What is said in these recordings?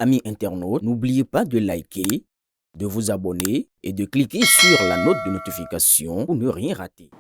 Amis internautes, n'oubliez pas de liker, de vous abonner et de cliquer sur la note de notification pour ne rien rater.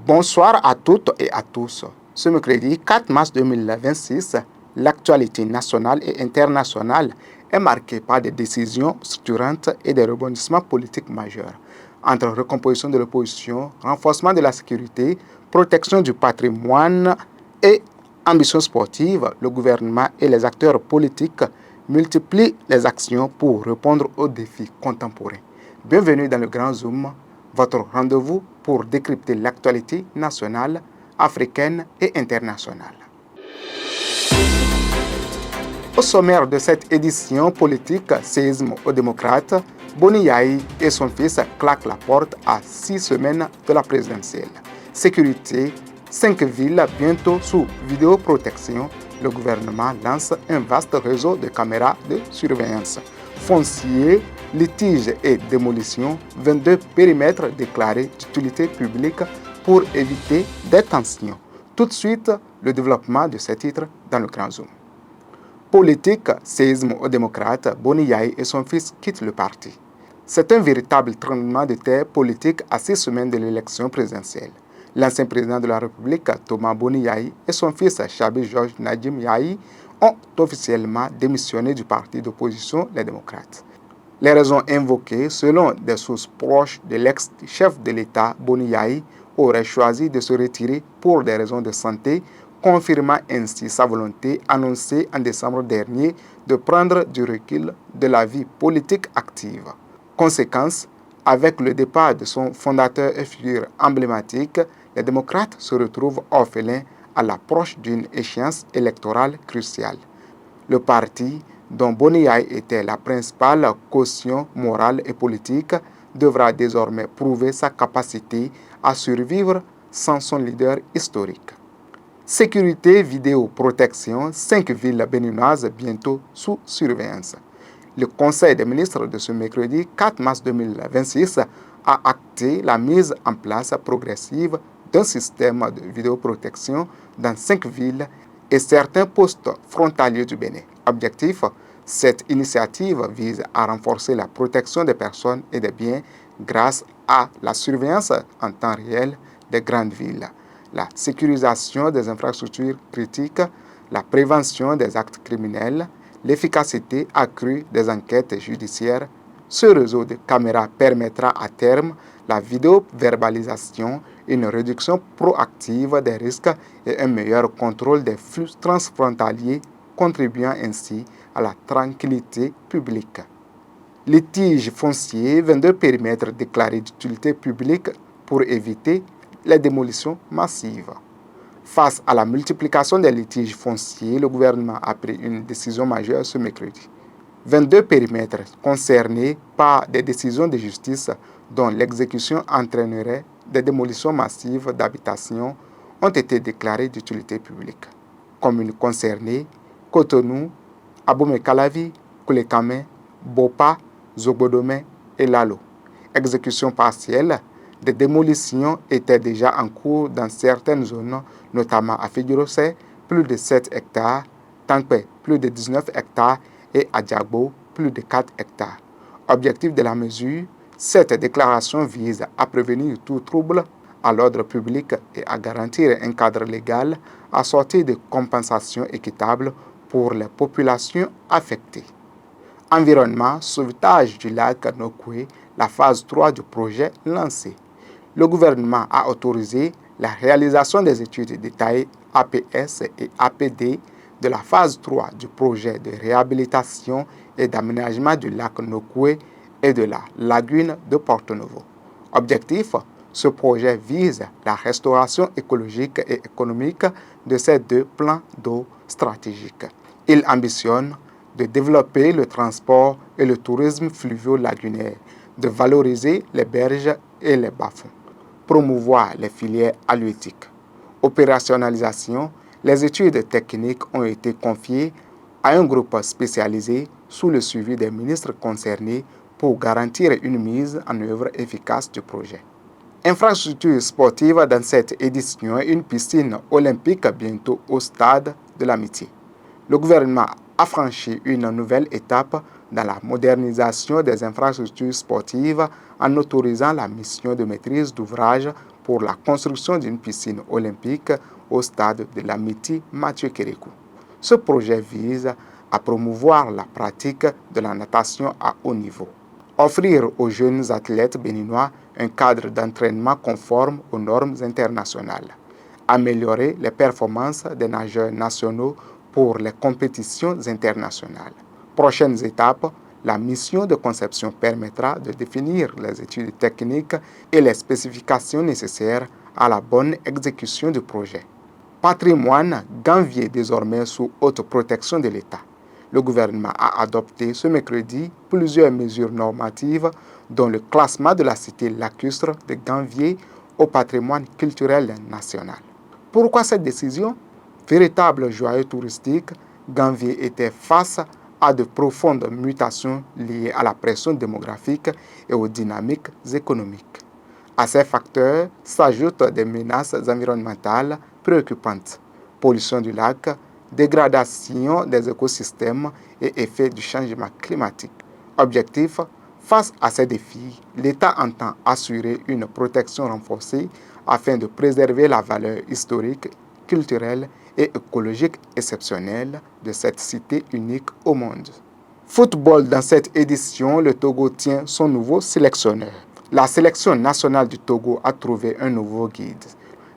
Bonsoir à toutes et à tous. Ce mercredi 4 mars 2026, l'actualité nationale et internationale est marquée par des décisions structurantes et des rebondissements politiques majeurs. Entre recomposition de l'opposition, renforcement de la sécurité, protection du patrimoine et ambition sportive, le gouvernement et les acteurs politiques multiplient les actions pour répondre aux défis contemporains. Bienvenue dans le Grand Zoom, votre rendez-vous pour décrypter l'actualité nationale, africaine et internationale. Au sommaire de cette édition politique séisme aux démocrates, Boni Yayi et son fils claquent la porte à 6 semaines de la présidentielle. Sécurité, 5 villes bientôt sous vidéoprotection. Le gouvernement lance un vaste réseau de caméras de surveillance. Foncier, litige et démolition, 22 périmètres déclarés d'utilité publique pour éviter des tensions. Tout de suite, le développement de ces titres dans le Grand Zoom. Politique, séisme aux démocrates, Boni Yayi et son fils quittent le parti. C'est un véritable tremblement de terre politique à 6 semaines de l'élection présidentielle. L'ancien président de la République, Thomas Boni Yayi, et son fils, Chabi Georges Nadim Yayi, ont officiellement démissionné du parti d'opposition, les démocrates. Les raisons invoquées, selon des sources proches de l'ex-chef de l'État, Boni Yayi, aurait choisi de se retirer pour des raisons de santé, confirmant ainsi sa volonté annoncée en décembre dernier de prendre du recul de la vie politique active. Conséquence, avec le départ de son fondateur et figure emblématique, les démocrates se retrouvent orphelins à l'approche d'une échéance électorale cruciale. Le parti, dont Boni Yayi était la principale caution morale et politique, devra désormais prouver sa capacité à survivre sans son leader historique. Sécurité, vidéoprotection, 5 villes béninoises bientôt sous surveillance. Le Conseil des ministres de ce mercredi 4 mars 2026 a acté la mise en place progressive d'un système de vidéoprotection dans 5 villes et certains postes frontaliers du Bénin. Objectif, cette initiative vise à renforcer la protection des personnes et des biens grâce à la surveillance en temps réel des grandes villes, la sécurisation des infrastructures critiques, la prévention des actes criminels, l'efficacité accrue des enquêtes judiciaires. Ce réseau de caméras permettra à terme la vidéo-verbalisation, une réduction proactive des risques et un meilleur contrôle des flux transfrontaliers, contribuant ainsi à la tranquillité publique. Litige foncier, 22 périmètres déclarés d'utilité publique pour éviter les démolitions massives. Face à la multiplication des litiges fonciers, le gouvernement a pris une décision majeure ce mercredi. 22 périmètres concernés par des décisions de justice dont l'exécution entraînerait des démolitions massives d'habitations ont été déclarés d'utilité publique. Communes concernées, Cotonou, Abomey-Calavi, Koulekame, Bopa, Zogbodome et Lalo. Exécution partielle, des démolitions étaient déjà en cours dans certaines zones, notamment à Fidjirosé, plus de 7 hectares, Tankpe, plus de 19 hectares et à Diagbo, plus de 4 hectares. Objectif de la mesure, cette déclaration vise à prévenir tout trouble à l'ordre public et à garantir un cadre légal assorti de compensations équitables pour les populations affectées. Environnement, sauvetage du lac Nokoué, la phase 3 du projet lancé. Le gouvernement a autorisé la réalisation des études détaillées APS et APD de la phase 3 du projet de réhabilitation et d'aménagement du lac Nokoué et de la lagune de Porto Novo. Objectif, ce projet vise la restauration écologique et économique de ces deux plans d'eau stratégiques. Il ambitionne de développer le transport et le tourisme fluvio-lagunaire, de valoriser les berges et les bas-fonds, promouvoir les filières halieutiques. Opérationnalisation, les études techniques ont été confiées à un groupe spécialisé sous le suivi des ministres concernés pour garantir une mise en œuvre efficace du projet. Infrastructure sportive dans cette édition, une piscine olympique bientôt au stade de l'amitié. Le gouvernement a franchi une nouvelle étape dans la modernisation des infrastructures sportives en autorisant la mission de maîtrise d'ouvrage pour la construction d'une piscine olympique au stade de l'Amitié Mathieu Kérékou. Ce projet vise à promouvoir la pratique de la natation à haut niveau, offrir aux jeunes athlètes béninois un cadre d'entraînement conforme aux normes internationales, améliorer les performances des nageurs nationaux pour les compétitions internationales. Prochaines étapes, la mission de conception permettra de définir les études techniques et les spécifications nécessaires à la bonne exécution du projet. Patrimoine Ganvié désormais sous haute protection de l'État. Le gouvernement a adopté ce mercredi plusieurs mesures normatives dont le classement de la cité lacustre de Ganvié au patrimoine culturel national. Pourquoi cette décision? Véritable joyau touristique, Ganvié était face à de profondes mutations liées à la pression démographique et aux dynamiques économiques. À ces facteurs s'ajoutent des menaces environnementales préoccupantes, pollution du lac, dégradation des écosystèmes et effets du changement climatique. Objectif, face à ces défis, l'État entend assurer une protection renforcée afin de préserver la valeur historique, culturelle et écologique exceptionnelle de cette cité unique au monde. Football, dans cette édition, le Togo tient son nouveau sélectionneur. La sélection nationale du Togo a trouvé un nouveau guide.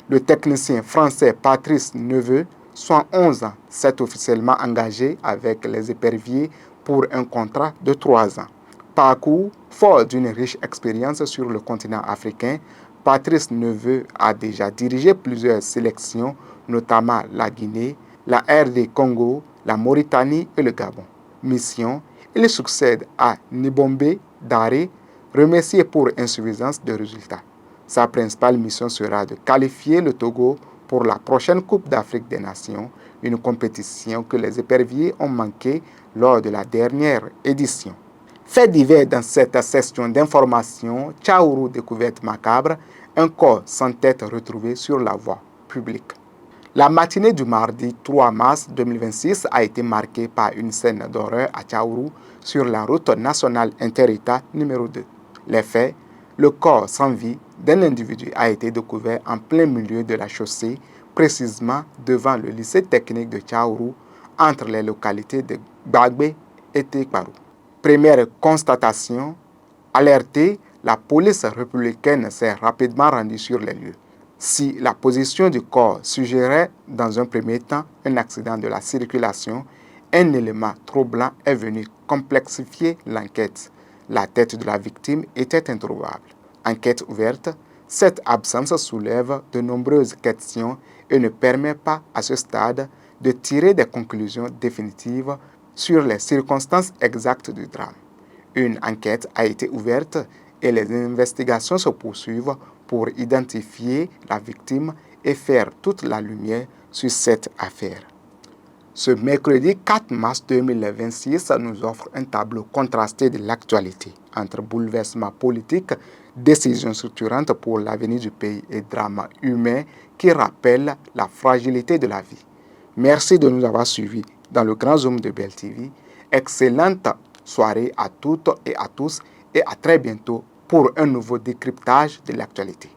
Le technicien français Patrice Neveu, 111 ans, s'est officiellement engagé avec les éperviers pour un contrat de 3 ans. Parcours, fort d'une riche expérience sur le continent africain, Patrice Neveu a déjà dirigé plusieurs sélections, notamment la Guinée, la RD Congo, la Mauritanie et le Gabon. Mission, il succède à Nibombe Daré, remercié pour insuffisance de résultats. Sa principale mission sera de qualifier le Togo pour la prochaine Coupe d'Afrique des Nations, une compétition que les éperviers ont manqué lors de la dernière édition. Fait divers dans cette session d'information, Tchaourou découverte macabre, un corps sans tête retrouvé sur la voie publique. La matinée du mardi 3 mars 2026 a été marquée par une scène d'horreur à Tchaourou sur la route nationale inter-État numéro 2. Les faits, le corps sans vie d'un individu a été découvert en plein milieu de la chaussée, précisément devant le lycée technique de Tchaourou, entre les localités de Gbagbe et Tekparou. Première constatation, alertée, la police républicaine s'est rapidement rendue sur les lieux. Si la position du corps suggérait dans un premier temps un accident de la circulation, un élément troublant est venu complexifier l'enquête. La tête de la victime était introuvable. Enquête ouverte, cette absence soulève de nombreuses questions et ne permet pas à ce stade de tirer des conclusions définitives sur les circonstances exactes du drame. Une enquête a été ouverte et les investigations se poursuivent pour identifier la victime et faire toute la lumière sur cette affaire. Ce mercredi 4 mars 2026 nous offre un tableau contrasté de l'actualité entre bouleversements politiques, décisions structurantes pour l'avenir du pays et drames humains qui rappellent la fragilité de la vie. Merci de nous avoir suivis dans le Grand Zoom de Bell TV. Excellente soirée à toutes et à tous et à très bientôt pour un nouveau décryptage de l'actualité.